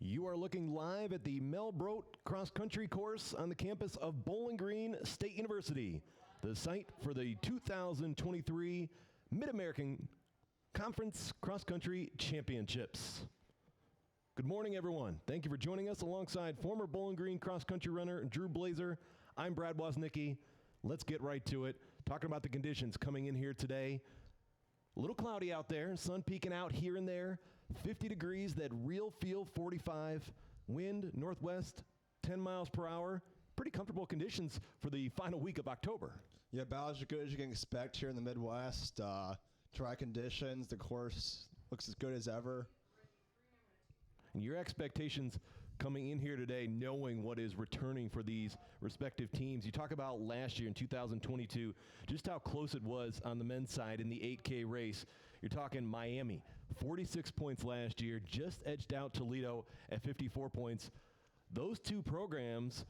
You are looking live at the Mel Brote Cross Country course on the campus of Bowling Green State University, the site for the 2023 Mid-American Conference Cross Country Championships. Good morning, everyone. Thank you for joining us alongside former Bowling Green cross country runner Drew Blazer. I'm Brad Woznicki. Let's get right to it. Talking about the conditions coming in here today. A little cloudy out there, sun peeking out here and there, 50 degrees, that real feel 45, wind northwest 10 miles per hour. Pretty comfortable conditions for the final week of October. Yeah, about as good as you can expect here in the Midwest. Dry conditions, the course looks as good as ever. And your expectations coming in here today, knowing what is returning for these respective teams. You talk about last year in 2022, just how close it was on the men's side in the 8K race. You're talking Miami, 46 points last year, just edged out Toledo at 54 points. Those two programs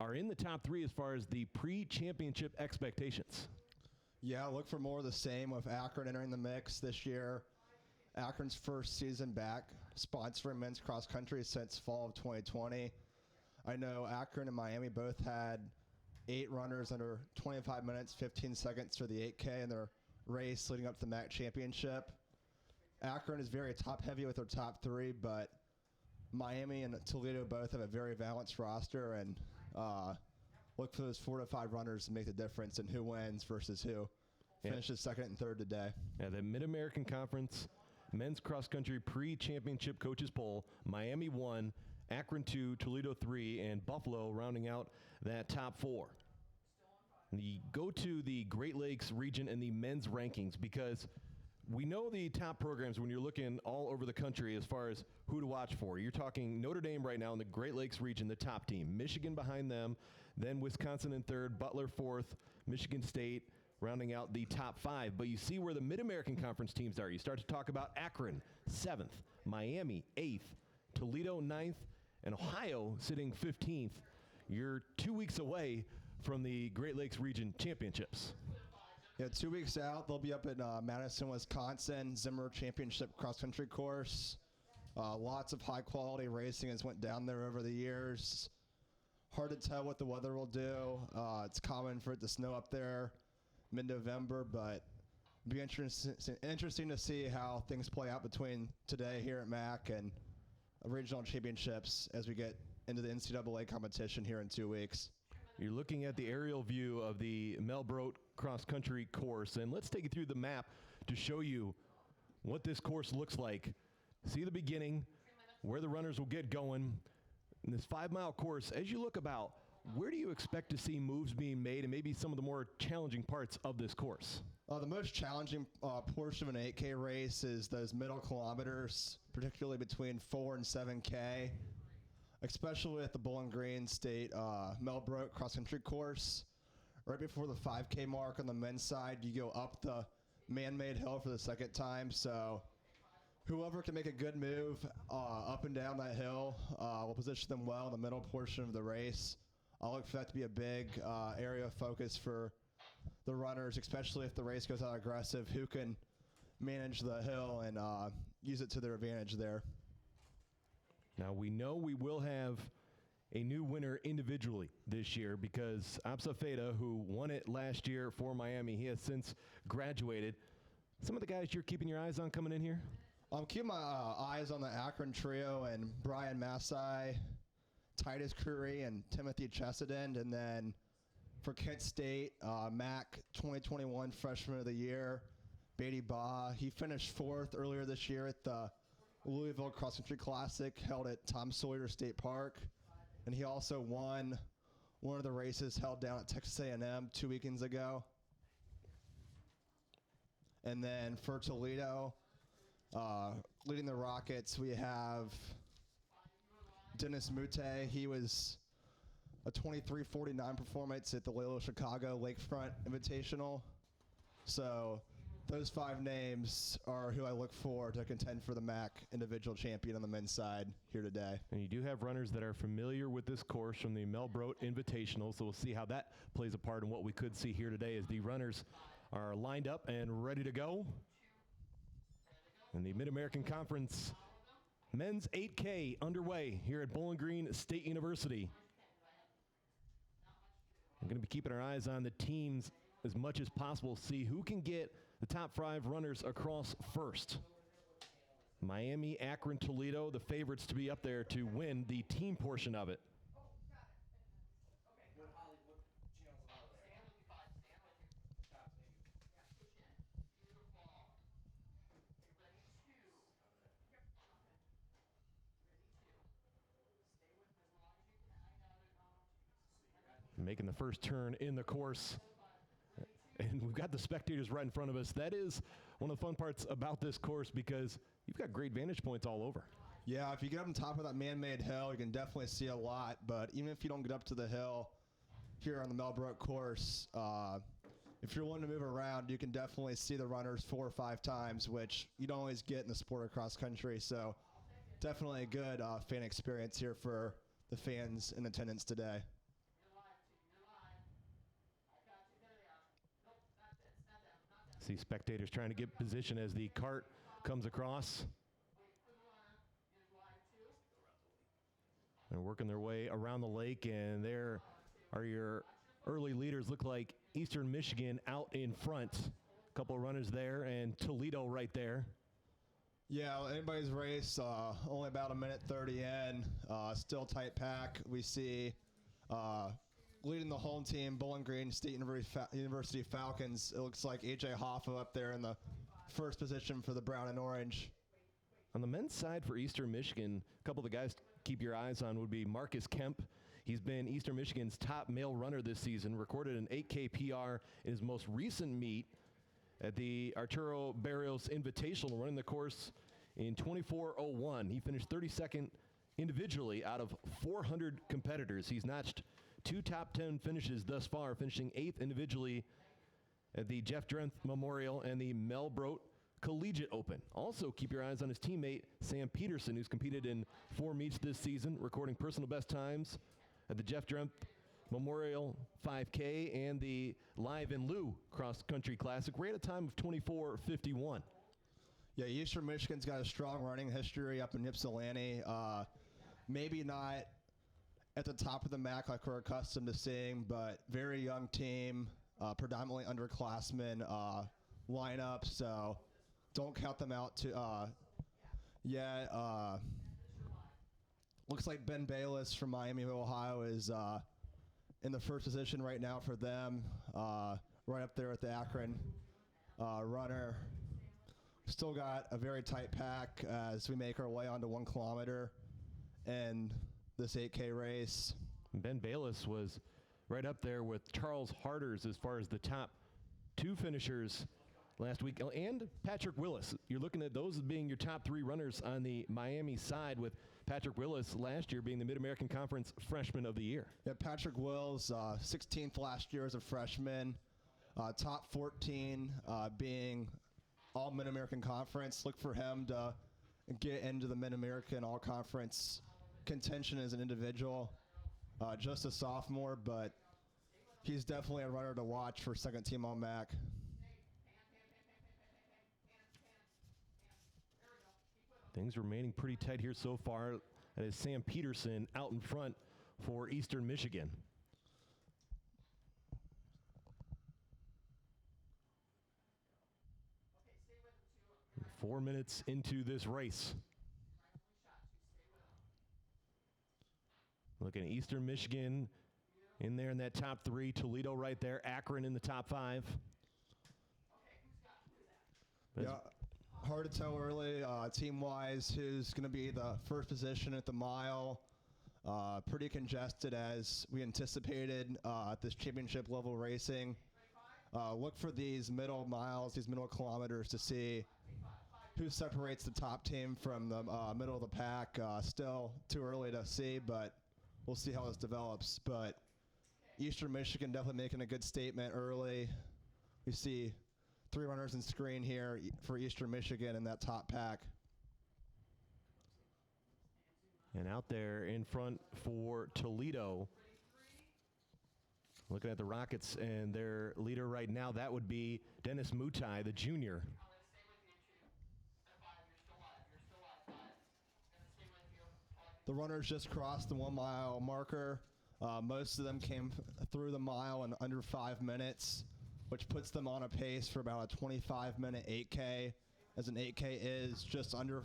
are in the top three as far as the pre-championship expectations. Yeah, look for more of the same with Akron entering the mix this year. Akron's first season back sponsoring men's cross country since fall of 2020. I know Akron and Miami both had 8 runners under 25 minutes, 15 seconds for the 8K in their race leading up to the MAC championship. Akron is very top heavy with their top 3, but Miami and Toledo both have a very balanced roster, and look for those 4 to 5 runners to make the difference in who wins versus who finishes second and third today. Yeah, the Mid-American Conference men's cross country pre-championship coaches poll, Miami 1, Akron 2, Toledo 3, and Buffalo rounding out that top 4. You go to the Great Lakes region and the men's rankings, because we know the top programs when you're looking all over the country as far as who to watch for. You're talking Notre Dame right now in the Great Lakes region, the top team. Michigan behind them, then Wisconsin in third, Butler fourth, Michigan State rounding out the top 5. But you see where the Mid-American Conference teams are. You start to talk about Akron, 7th, Miami, 8th, Toledo, 9th, and Ohio sitting 15th. You're 2 weeks away from the Great Lakes Region Championships. Yeah, 2 weeks out, they'll be up in Madison, Wisconsin, Zimmer Championship cross-country course. Lots of high-quality racing has went down there over the years. Hard to tell what the weather will do. It's common for it to snow up there mid-November, but it'll be interesting to see how things play out between today here at MAC and regional championships as we get into the NCAA competition here in 2 weeks. You're looking at the aerial view of the Mel Brote cross-country course, and let's take you through the map to show you what this course looks like. See the beginning, where the runners will get going. In this 5-mile course, as you look about, where do you expect to see moves being made and maybe some of the more challenging parts of this course? The most challenging portion of an 8K race is those middle kilometers, particularly between 4 and 7K, especially at the Bowling Green State Mel Brote cross-country course. Right before the 5K mark on the men's side, you go up the man-made hill for the second time. So whoever can make a good move up and down that hill will position them well in the middle portion of the race. I'll look for that to be a big area of focus for the runners, especially if the race goes out aggressive, who can manage the hill and use it to their advantage there. Now, we know we will have a new winner individually this year, because Absa Feda, who won it last year for Miami, he has since graduated. Some of the guys you're keeping your eyes on coming in here? I'm keeping my eyes on the Akron trio and Brian Massai, Titus Curry, and Timothy Chesedin. And then for Kent State, MAC 2021 Freshman of the Year, Beatty Baugh. He finished 4th earlier this year at the Louisville Cross Country Classic held at Tom Sawyer State Park. And he also won one of the races held down at Texas A&M 2 weekends ago. And then for Toledo, leading the Rockets, we have Dennis Mute. He was a 23:49 performance at the Loyola Chicago Lakefront Invitational. So those 5 names are who I look for to contend for the MAC individual champion on the men's side here today. And you do have runners that are familiar with this course from the Mel Brote Invitational, so we'll see how that plays a part in what we could see here today as the runners are lined up and ready to go. And the Mid-American Conference Men's 8K underway here at Bowling Green State University. We're going to be keeping our eyes on the teams as much as possible, see who can get the top 5 runners across first. Miami, Akron, Toledo, the favorites to be up there to win the team portion of it. Making the first turn in the course. And we've got the spectators right in front of us. That is one of the fun parts about this course because you've got great vantage points all over. Yeah, if you get up on top of that man-made hill, you can definitely see a lot. But even if you don't get up to the hill here on the Melbrook course, if you're willing to move around, you can definitely see the runners 4 or 5 times, which you don't always get in the sport of cross country. So definitely a good fan experience here for the fans in attendance today. See spectators trying to get position as the cart comes across. They're working their way around the lake, and there are your early leaders. Look like Eastern Michigan out in front. A couple of runners there, and Toledo right there. Yeah, anybody's race, only about 1:30 in, still tight pack. We see leading the home team, Bowling Green State University Falcons. It looks like A.J. Hoffa up there in the first position for the brown and orange. On the men's side for Eastern Michigan, a couple of the guys to keep your eyes on would be Marcus Kemp. He's been Eastern Michigan's top male runner this season, recorded an 8K PR in his most recent meet at the Arturo Barrios Invitational, running the course in 24:01. He finished 32nd individually out of 400 competitors. He's notched 2 top 10 finishes thus far, finishing 8th individually at the Jeff Drenth Memorial and the Melbrook Collegiate Open. Also, keep your eyes on his teammate, Sam Peterson, who's competed in 4 meets this season, recording personal best times at the Jeff Drenth Memorial 5K and the Live in Lieu Cross Country Classic, right at a time of 24:51. Yeah, Eastern Michigan's got a strong running history up in Ypsilanti. Maybe not at the top of the MAC like we're accustomed to seeing, but very young team, predominantly underclassmen lineup, so don't count them out yet. Looks like Ben Bayless from Miami, Ohio is in the first position right now for them, right up there at the Akron runner. Still got a very tight pack as we make our way onto 1 kilometer and this 8K race. Ben Bayless was right up there with Charles Harders as far as the top 2 finishers last week. And Patrick Willis. You're looking at those as being your top 3 runners on the Miami side, with Patrick Willis last year being the Mid-American Conference Freshman of the Year. Yeah, Patrick Willis, 16th last year as a freshman, top 14 being all Mid-American Conference. Look for him to get into the Mid-American All-Conference contention as an individual. Just a sophomore, but he's definitely a runner to watch for second team on MAC. Things remaining pretty tight here so far. That is Sam Peterson out in front for Eastern Michigan. Okay, 4 minutes into this race. Looking at Eastern Michigan in there in that top 3. Toledo right there. Akron in the top 5. Yeah, hard to tell early team-wise who's going to be the first position at the mile. Pretty congested as we anticipated at this championship level racing. Look for these middle miles, these middle kilometers to see who separates the top team from the middle of the pack. Still too early to see, but we'll see how this develops. But Eastern Michigan definitely making a good statement early. We see 3 runners in screen here for Eastern Michigan in that top pack. And out there in front for Toledo, looking at the Rockets and their leader right now, that would be Dennis Mutai, the junior. The runners just crossed the 1 mile marker. Most of them came through the mile in under 5 minutes, which puts them on a pace for about a 25-minute 8K, as an 8K is just under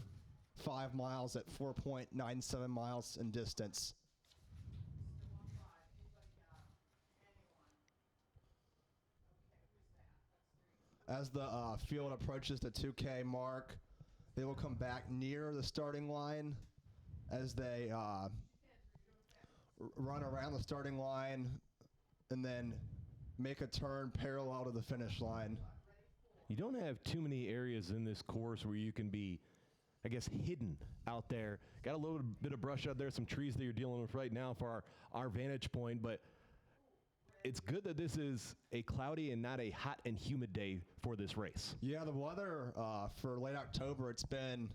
5 miles at 4.97 miles in distance. As the field approaches the 2K mark, they will come back near the starting line as they run around the starting line and then make a turn parallel to the finish line. You don't have too many areas in this course where you can be, I guess, hidden out there. Got a little bit of brush out there, some trees that you're dealing with right now for our vantage point, but it's good that this is a cloudy and not a hot and humid day for this race. Yeah, the weather for late October, it's been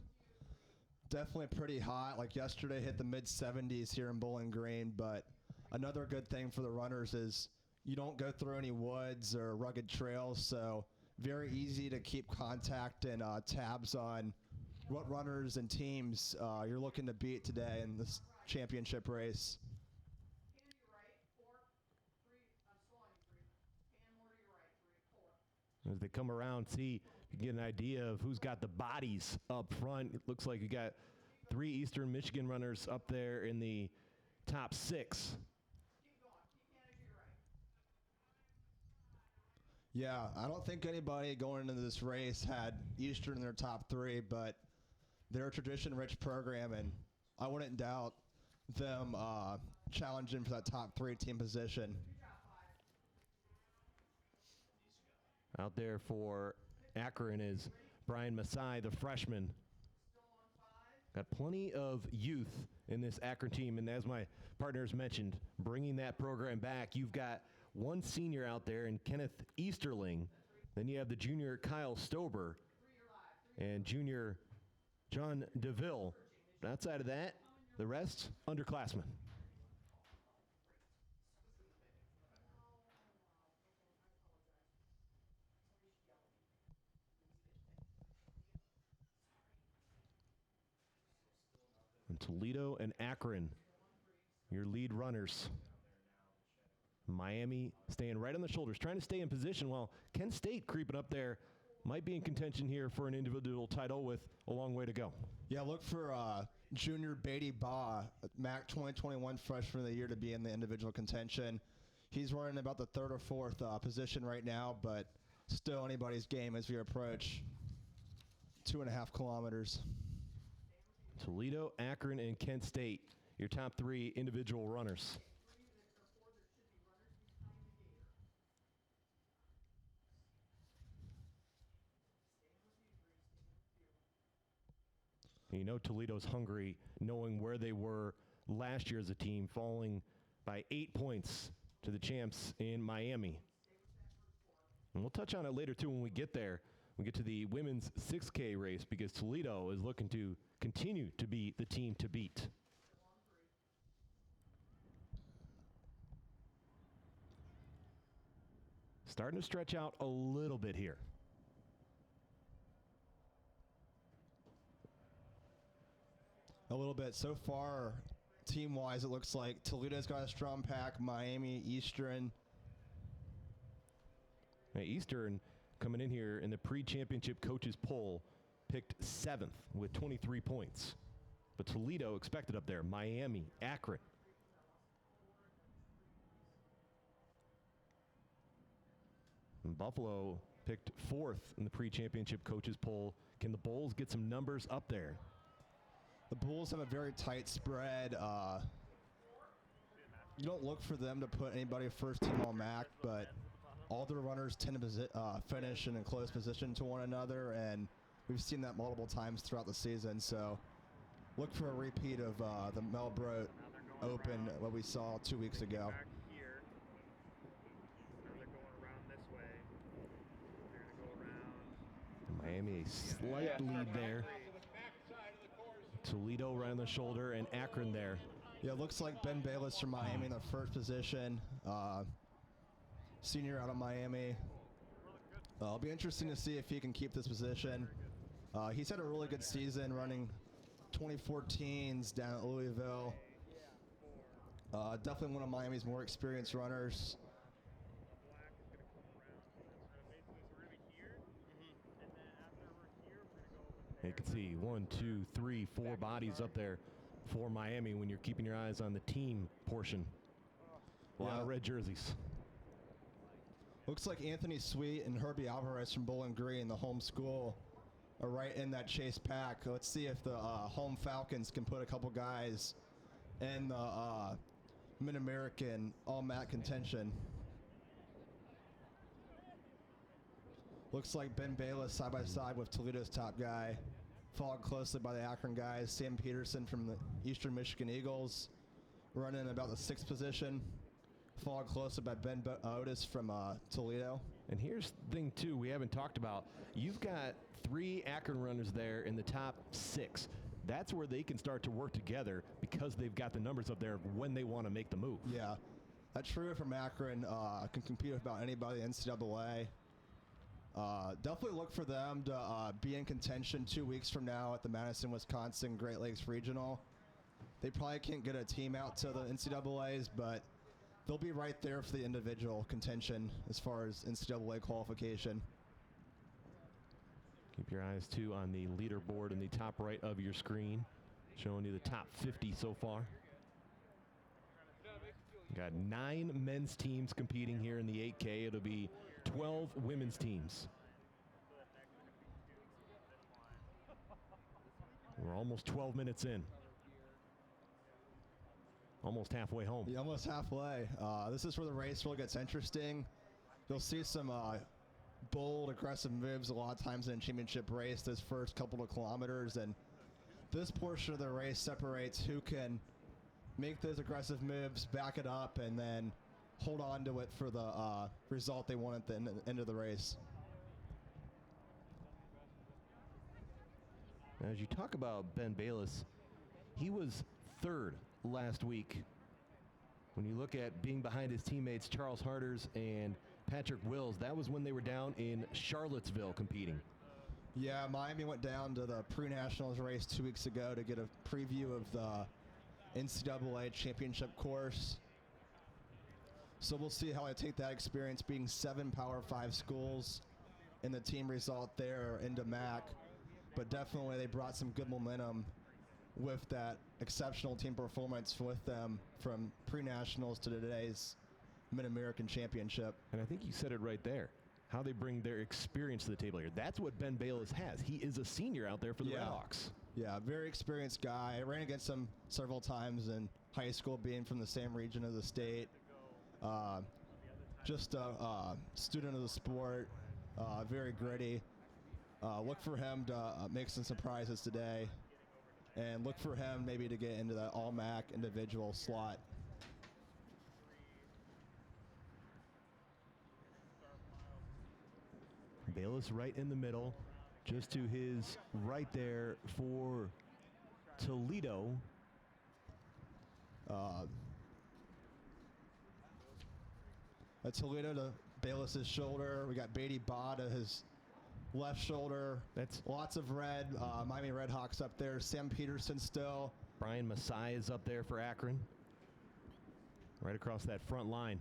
definitely pretty hot. Like yesterday hit the mid-70s here in Bowling Green, but another good thing for the runners is you don't go through any woods or rugged trails, so very easy to keep contact and tabs on what runners and teams you're looking to beat today in this championship race. As they come around, see, you can get an idea of who's got the bodies up front. It looks like you got 3 Eastern Michigan runners up there in the top 6. Yeah, I don't think anybody going into this race had Eastern in their top 3, but they're a tradition-rich program, and I wouldn't doubt them challenging for that top 3 team position. Out there for Akron is Brian Masai, the freshman. Got plenty of youth in this Akron team, and as my partners mentioned, bringing that program back, you've got one senior out there in Kenneth Easterling. Then you have the junior Kyle Stober and junior John DeVille. Outside of that, the rest, underclassmen. And Toledo and Akron, your lead runners. Miami staying right on the shoulders, trying to stay in position while Kent State creeping up there. Might be in contention here for an individual title with a long way to go. Yeah, look for junior Beatty Baugh, MAC 2021 freshman of the year, to be in the individual contention. He's running about the 3rd or 4th position right now, but still anybody's game as we approach 2.5 kilometers. Toledo, Akron, and Kent State, your top 3 individual runners. You know Toledo's hungry, knowing where they were last year as a team, falling by 8 points to the champs in Miami. And we'll touch on it later, too, when we get there. We get to the women's 6K race, because Toledo is looking to continue to be the team to beat. Starting to stretch out a little bit here. A little bit. So far, team-wise, it looks like Toledo's got a strong pack, Miami, Eastern. Now, Eastern coming in here in the pre-championship coaches poll, picked 7th with 23 points. But Toledo expected up there, Miami, Akron. And Buffalo picked 4th in the pre-championship coaches poll. Can the Bulls get some numbers up there? The Bulls have a very tight spread. You don't look for them to put anybody first team all MAC, but all their runners tend to finish in a close position to one another, and we've seen that multiple times throughout the season. So look for a repeat of the Melbrook Open, what we saw 2 weeks ago. Miami, a slight lead there. Toledo right on the shoulder, and Akron there. Yeah, looks like Ben Bayless from Miami in the first position. Senior out of Miami. It'll be interesting to see if he can keep this position. He's had a really good season running 2014s down at Louisville. Definitely one of Miami's more experienced runners. You can see 1, 2, 3, 4 bodies up there for Miami when you're keeping your eyes on the team portion. A lot of red jerseys. Looks like Anthony Sweet and Herbie Alvarez from Bowling Green, the home school, are right in that chase pack. Let's see if the home Falcons can put a couple guys in the Mid-American all-MAC contention. Looks like Ben Bayless side by side with Toledo's top guy, followed closely by the Akron guys. Sam Peterson from the Eastern Michigan Eagles, running about the 6th position, followed closely by Ben Otis from Toledo. And here's the thing, too, we haven't talked about. You've got 3 Akron runners there in the top 6. That's where they can start to work together because they've got the numbers up there when they want to make the move. Yeah, that trio from Akron can compete with about anybody in the NCAA. Definitely look for them to be in contention 2 weeks from now at the Madison, Wisconsin Great Lakes Regional. They probably can't get a team out to the NCAAs, but they'll be right there for the individual contention as far as NCAA qualification. Keep your eyes, too, on the leaderboard in the top right of your screen, showing you the top 50 so far. Got 9 men's teams competing here in the 8K. It'll be 12 women's teams. We're almost 12 minutes in. Almost halfway home. Yeah, almost halfway. This is where the race really gets interesting. You'll see some bold, aggressive moves a lot of times in a championship race, those first couple of kilometers. And this portion of the race separates who can make those aggressive moves, back it up, and then hold on to it for the result they want at the end of the race. Now, as you talk about Ben Bayless, he was 3rd last week. When you look at being behind his teammates Charles Harders and Patrick Wills, that was when they were down in Charlottesville competing. Yeah, Miami went down to the pre-nationals race 2 weeks ago to get a preview of the NCAA championship course. So we'll see how I take that experience, being 7 Power 5 schools in the team result there into MAC. But definitely they brought some good momentum with that exceptional team performance with them from pre-nationals to today's Mid-American Championship. And I think you said it right there, how they bring their experience to the table here. That's what Ben Bayless has. He is a senior out there for the Redhawks. Yeah, very experienced guy. I ran against him several times in high school, being from the same region of the state. Just a student of the sport, very gritty. Look for him to make some surprises today, and look for him maybe to get into that all-MAC individual slot. Bayless right in the middle, just to his right there for Toledo. At Toledo to Bayless's shoulder. We got Beatty Ba to his left shoulder. That's lots of red. Miami Redhawks up there. Sam Peterson still. Brian Masai is up there for Akron. Right across that front line.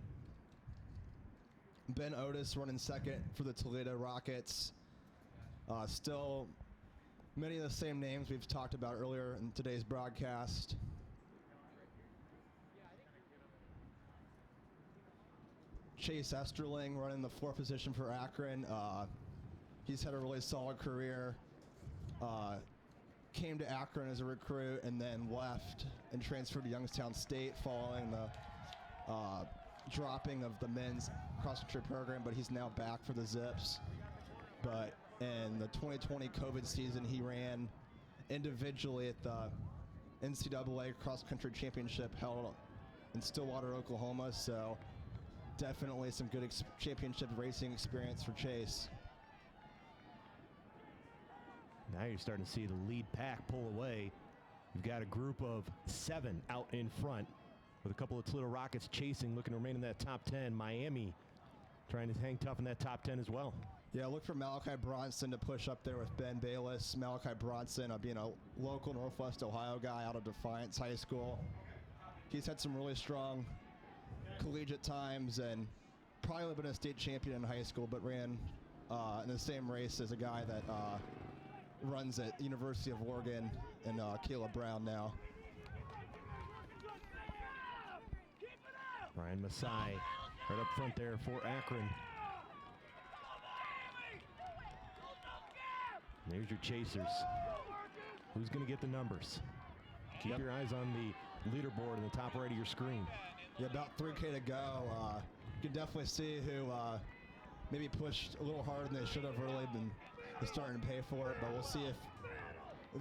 Ben Otis running second for the Toledo Rockets. Still many of the same names we've talked about earlier in today's broadcast. Chase Esterling running the 4th position for Akron. He's had a really solid career. Came to Akron as a recruit and then left and transferred to Youngstown State following the dropping of the men's cross-country program, but he's now back for the Zips. But in the 2020 COVID season, he ran individually at the NCAA cross-country championship held in Stillwater, Oklahoma. So definitely some good championship racing experience for Chase. Now you're starting to see the lead pack pull away. You've got a group of 7 out in front with a couple of Toledo Rockets chasing, looking to remain in that top 10. Miami trying to hang tough in that top 10 as well. Yeah, look for Malachi Bronson to push up there with Ben Bayless. Malachi Bronson being a local Northwest Ohio guy out of Defiance High School. He's had some really strong collegiate times and probably been a state champion in high school, but ran in the same race as a guy that runs at University of Oregon and Caleb Brown now. Brian Masai right up front there for Akron. There's your chasers. Who's going to get the numbers? Keep your eyes on the leaderboard in the top right of your screen. Yeah, about 3K to go. You can definitely see who maybe pushed a little harder than they should have early and is starting to pay for it. But we'll see if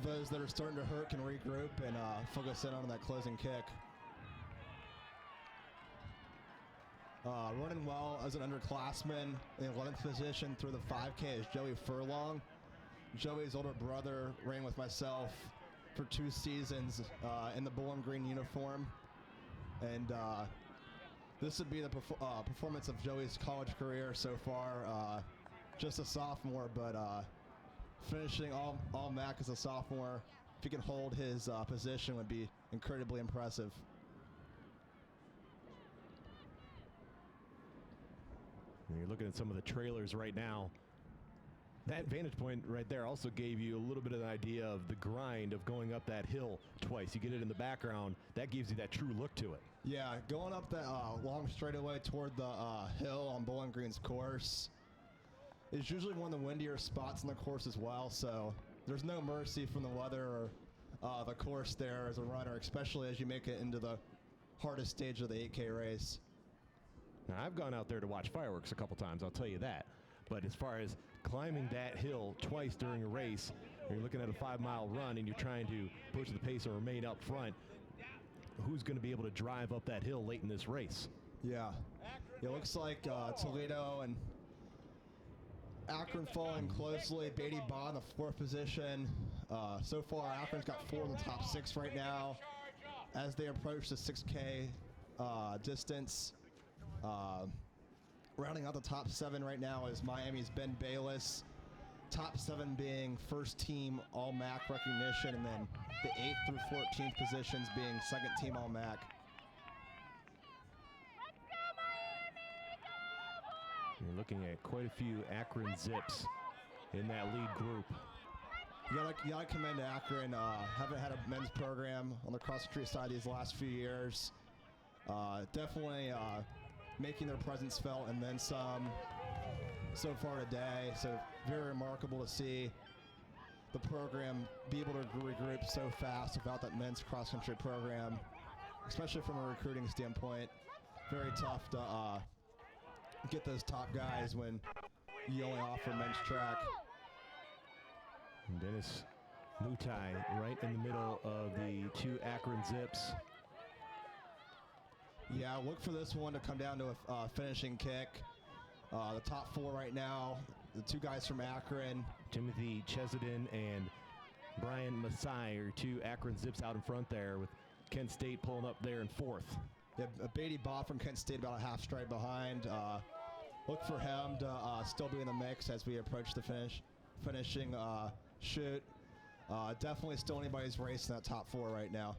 those that are starting to hurt can regroup and focus in on that closing kick. Running well as an underclassman in the 11th position through the 5K is Joey Furlong. Joey's older brother ran with myself for 2 seasons in the Bowling Green uniform. And this would be the performance of Joey's college career so far. Just a sophomore, but finishing all MAC as a sophomore, if he can hold his position, would be incredibly impressive. And you're looking at some of the trailers right now. That vantage point right there also gave you a little bit of an idea of the grind of going up that hill twice. You get it in the background. That gives you that true look to it. Yeah, going up that long straightaway toward the hill on Bowling Green's course is usually one of the windier spots on the course as well. So there's no mercy from the weather or the course there as a runner, especially as you make it into the hardest stage of the 8K race. Now, I've gone out there to watch fireworks a couple times, I'll tell you that. But as far as climbing that hill twice during a race, you're looking at a 5-mile run and you're trying to push the pace and remain up front. Who's going to be able to drive up that hill late in this race? Yeah. It looks like Toledo and Akron following closely. Beatty Baugh in the 4th position. So far, Akron's got 4 in the top 6 right now. As they approach the 6K distance, rounding out the top 7 right now is Miami's Ben Bayless. Top 7 being first team All MAC recognition, and then the 8th through 14th positions being second team All MAC. You're looking at quite a few Akron Zips in that lead group. You gotta commend Akron. Haven't had a men's program on the cross country side these last few years. Definitely making their presence felt, and then some so far today. So very remarkable to see the program be able to regroup so fast without that men's cross country program, especially from a recruiting standpoint. Very tough to get those top guys when you only offer men's track. And Dennis Mutai right in the middle of the 2 Akron Zips. Yeah, look for this one to come down to a finishing kick. The top 4 right now, the 2 guys from Akron. Timothy Chesedin and Brian Masai are 2 Akron Zips out in front there, with Kent State pulling up there in 4th. Yeah, Beatty Baugh from Kent State about a half stride behind. Look for him to still be in the mix as we approach the finishing shoot. Definitely still anybody's race in that top 4 right now.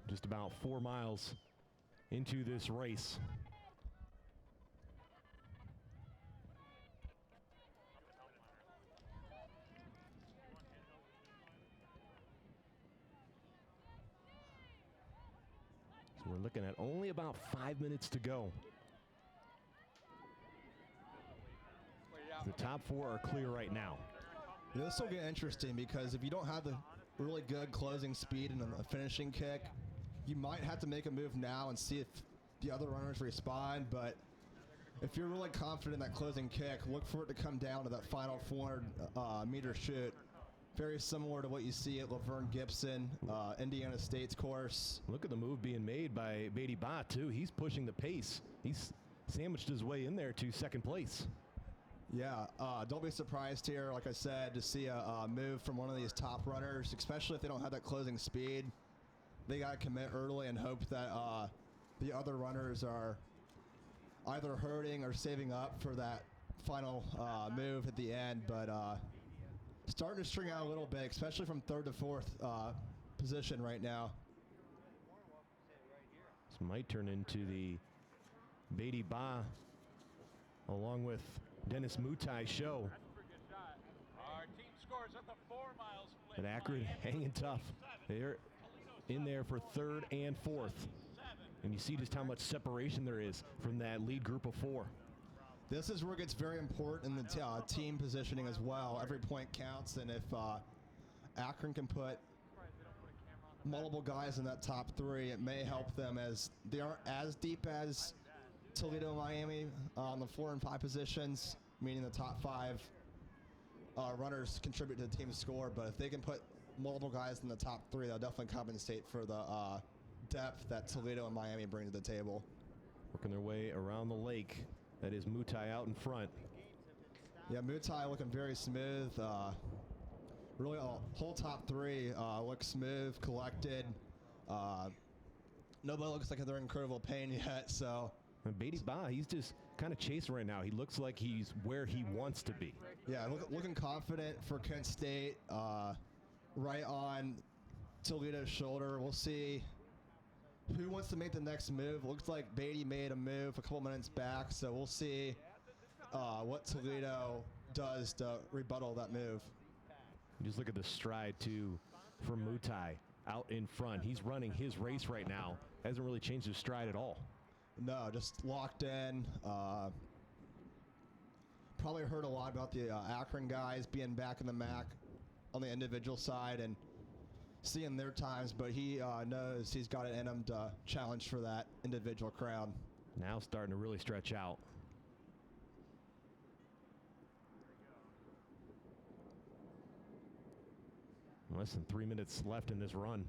Just about 4 miles into this race. So we're looking at only about 5 minutes to go. The top 4 are clear right now. Yeah, this will get interesting because if you don't have the really good closing speed and a finishing kick, you might have to make a move now and see if the other runners respond. But if you're really confident in that closing kick, look for it to come down to that final 400 meter shoot. Very similar to what you see at Laverne Gibson, Indiana State's course. Look at the move being made by Beatty Baugh, too. He's pushing the pace. He's sandwiched his way in there to second place. Yeah, don't be surprised here, like I said, to see a move from one of these top runners, especially if they don't have that closing speed. They got to commit early and hope that the other runners are either hurting or saving up for that final move at the end, but starting to string out a little bit, especially from third to fourth position right now. This might turn into the Beatty Ba along with Dennis Mutai show. But Akron hanging tough. They're in there for third and fourth. And you see just how much separation there is from that lead group of four. This is where it gets very important in the team positioning as well. Every point counts, and if Akron can put multiple guys in that top three, it may help them, as they aren't as deep as Toledo and Miami on the 4 and 5 positions, meaning the top 5 runners contribute to the team's score. But if they can put multiple guys in the top 3, they'll definitely compensate for the depth that Toledo and Miami bring to the table. Working their way around the lake. That is Mutai out in front. Yeah, Mutai looking very smooth. Really, whole top 3 look smooth, collected. Nobody looks like they're in incredible pain yet. So, and Beatty Ba, he's just kind of chasing right now. He looks like he's where he wants to be. Yeah, looking confident for Kent State. Right on Toledo's shoulder. We'll see who wants to make the next move. Looks like Beatty made a move a couple minutes back, so we'll see what Toledo does to rebuttal that move. Just look at the stride, too, for Mutai out in front. He's running his race right now. Hasn't really changed his stride at all. No, just locked in. Probably heard a lot about the Akron guys being back in the MAC on the individual side and seeing their times, but he knows he's got it in him to challenge for that individual crown. Now starting to really stretch out. Less than 3 minutes left in this run.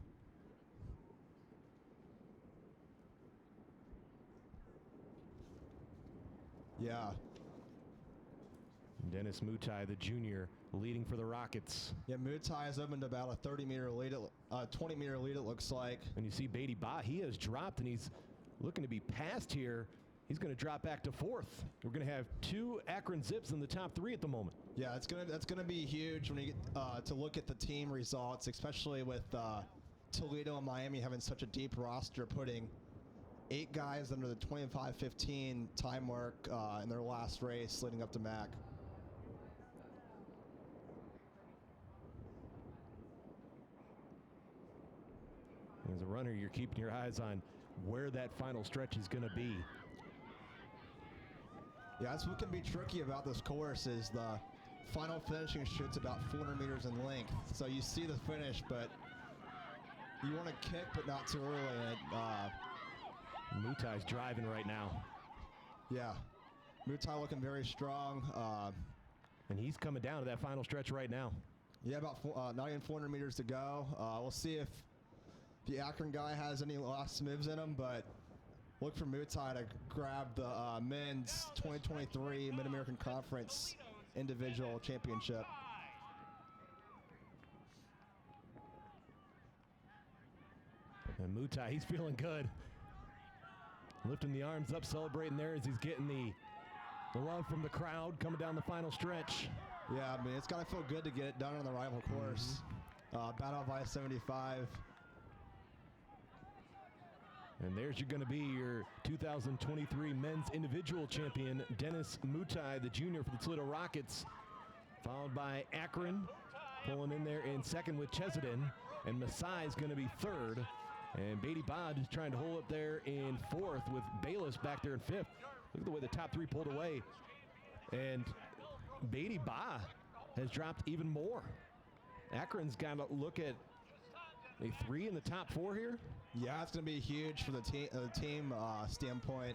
Yeah. Dennis Mutai, the junior, leading for the Rockets. Yeah, Mutai has opened about a 30-meter lead, 20-meter lead, it looks like. And you see Beatty Ba, he has dropped, and he's looking to be passed here. He's going to drop back to fourth. We're going to have 2 Akron Zips in the top 3 at the moment. Yeah, that's gonna be huge when you get to look at the team results, especially with Toledo and Miami having such a deep roster, putting 8 guys under the 25:15 time mark in their last race leading up to MAC. As a runner, you're keeping your eyes on where that final stretch is going to be. Yeah, that's what can be tricky about this course is the final finishing shoot's about 400 meters in length. So you see the finish, but you want to kick, but not too early. And Mutai's driving right now. Yeah, Mutai looking very strong. And he's coming down to that final stretch right now. Yeah, about not even 400 meters to go. We'll see if the Akron guy has any last moves in him, but look for Mutai to grab the men's 2023 Mid-American Conference individual championship. And Mutai, he's feeling good. Lifting the arms up, celebrating there as he's getting the love from the crowd coming down the final stretch. Yeah, I mean, it's got to feel good to get it done on the rival course. Battle of I-75. And there's going to be your 2023 men's individual champion, Dennis Mutai, the junior for the Toledo Rockets, followed by Akron, pulling in there in second with Chesedin, and Masai is going to be third. And Beatty Ba is trying to hold up there in fourth with Bayless back there in fifth. Look at the way the top 3 pulled away. And Beatty Ba has dropped even more. Akron's got to look at a 3 in the top 4 here. Yeah, it's going to be huge for the team standpoint.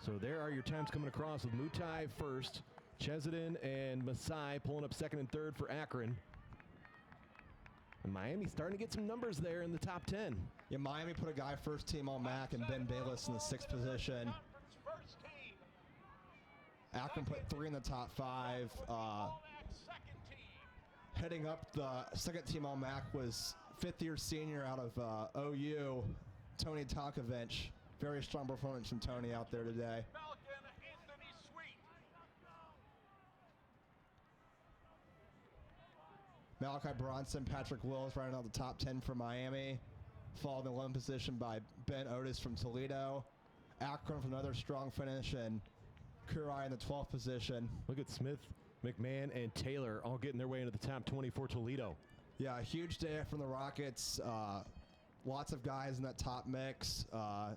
So there are your times coming across with Mutai first, Chesedin and Masai pulling up second and third for Akron. And Miami starting to get some numbers there in the top 10. Yeah, Miami put a guy first team all MAC and Ben Bayless in the 6th position. Akron put 3 in the top 5. Heading up the second team all MAC was fifth-year senior out of OU, Tony Tonkovich. Very strong performance from Tony out there today. Malachi Bronson, Patrick Wills running out the top 10 for Miami. Followed in the 11th position by Ben Otis from Toledo. Akron from another strong finish, and Kurai in the 12th position. Look at Smith, McMahon, and Taylor all getting their way into the top 20 for Toledo. Yeah, a huge day from the Rockets. Lots of guys in that top mix.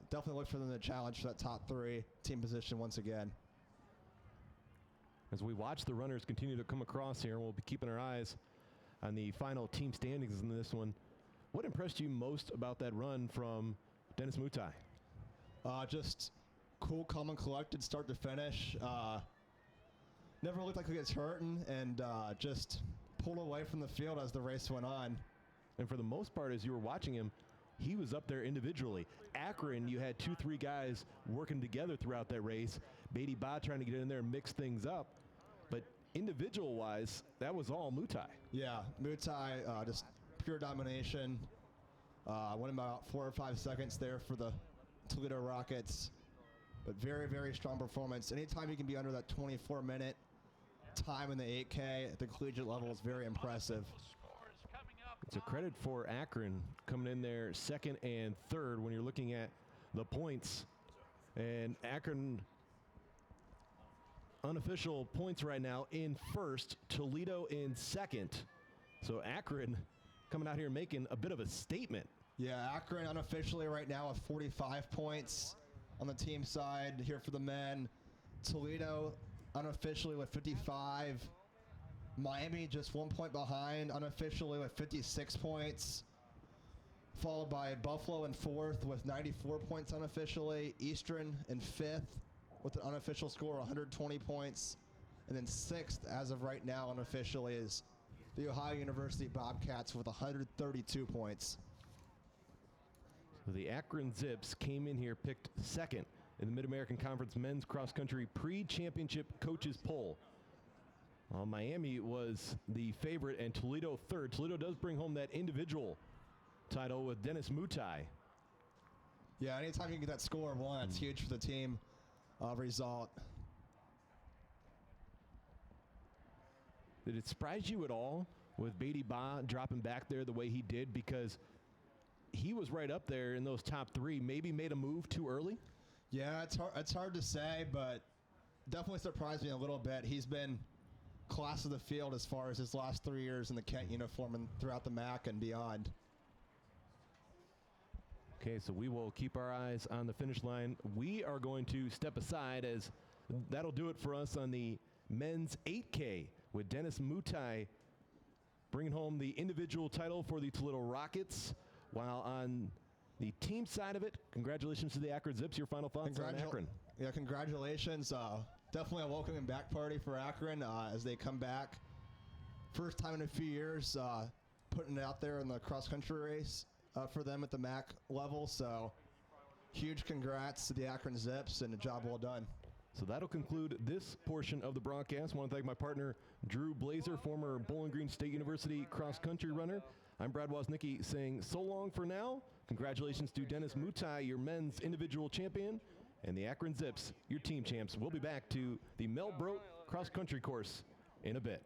Definitely look for them to challenge for that top 3 team position once again. As we watch the runners continue to come across here, we'll be keeping our eyes on the final team standings in this one. What impressed you most about that run from Dennis Mutai? Just cool, calm, and collected start to finish. Never looked like he gets hurting, and just pulled away from the field as the race went on. And for the most part, as you were watching him, he was up there individually. Akron, you had 2-3 guys working together throughout that race. Beatty Ba trying to get in there and mix things up. But individual-wise, that was all Mutai. Yeah, Mutai, just pure domination. Went about 4 or 5 seconds there for the Toledo Rockets. But very, very strong performance. Anytime you can be under that 24-minute time in the 8K at the collegiate level is very impressive. It's a credit for Akron coming in there second and third when you're looking at the points. And Akron, unofficial points right now in first, Toledo in second. So Akron coming out here making a bit of a statement. Yeah, Akron unofficially right now with 45 points on the team side here for the men. Toledo unofficially with 55. Miami just 1 point behind, unofficially with 56 points. Followed by Buffalo in fourth with 94 points unofficially. Eastern in fifth with an unofficial score of 120 points. And then sixth, as of right now, unofficially, is the Ohio University Bobcats with 132 points. So the Akron Zips came in here, picked second in the Mid-American Conference Men's Cross Country Pre-Championship Coaches Poll. Miami was the favorite and Toledo third. Toledo does bring home that individual title with Dennis Mutai. Yeah, anytime you get that score of 1, it's huge for the team result. Did it surprise you at all with Beatty Ba dropping back there the way he did? Because he was right up there in those top 3, maybe made a move too early? Yeah, it's hard to say, but definitely surprised me a little bit. He's been class of the field as far as his last 3 years in the Kent uniform and throughout the MAC and beyond. Okay, so we will keep our eyes on the finish line. We are going to step aside as that'll do it for us on the men's 8K with Dennis Mutai bringing home the individual title for the Toledo Rockets, while on the team side of it, congratulations to the Akron Zips. Your final thoughts on Akron? Yeah, congratulations. Definitely a welcoming back party for Akron as they come back. First time in a few years putting it out there in the cross-country race for them at the MAC level. So huge congrats to the Akron Zips and a job well done. So that'll conclude this portion of the broadcast. I want to thank my partner, Drew Blazer, former Bowling Green State University cross-country runner. I'm Brad Woznicki saying so long for now. Congratulations to Dennis Mutai, your men's individual champion, and the Akron Zips, your team champs. We'll be back to the Mel Brote cross-country course in a bit.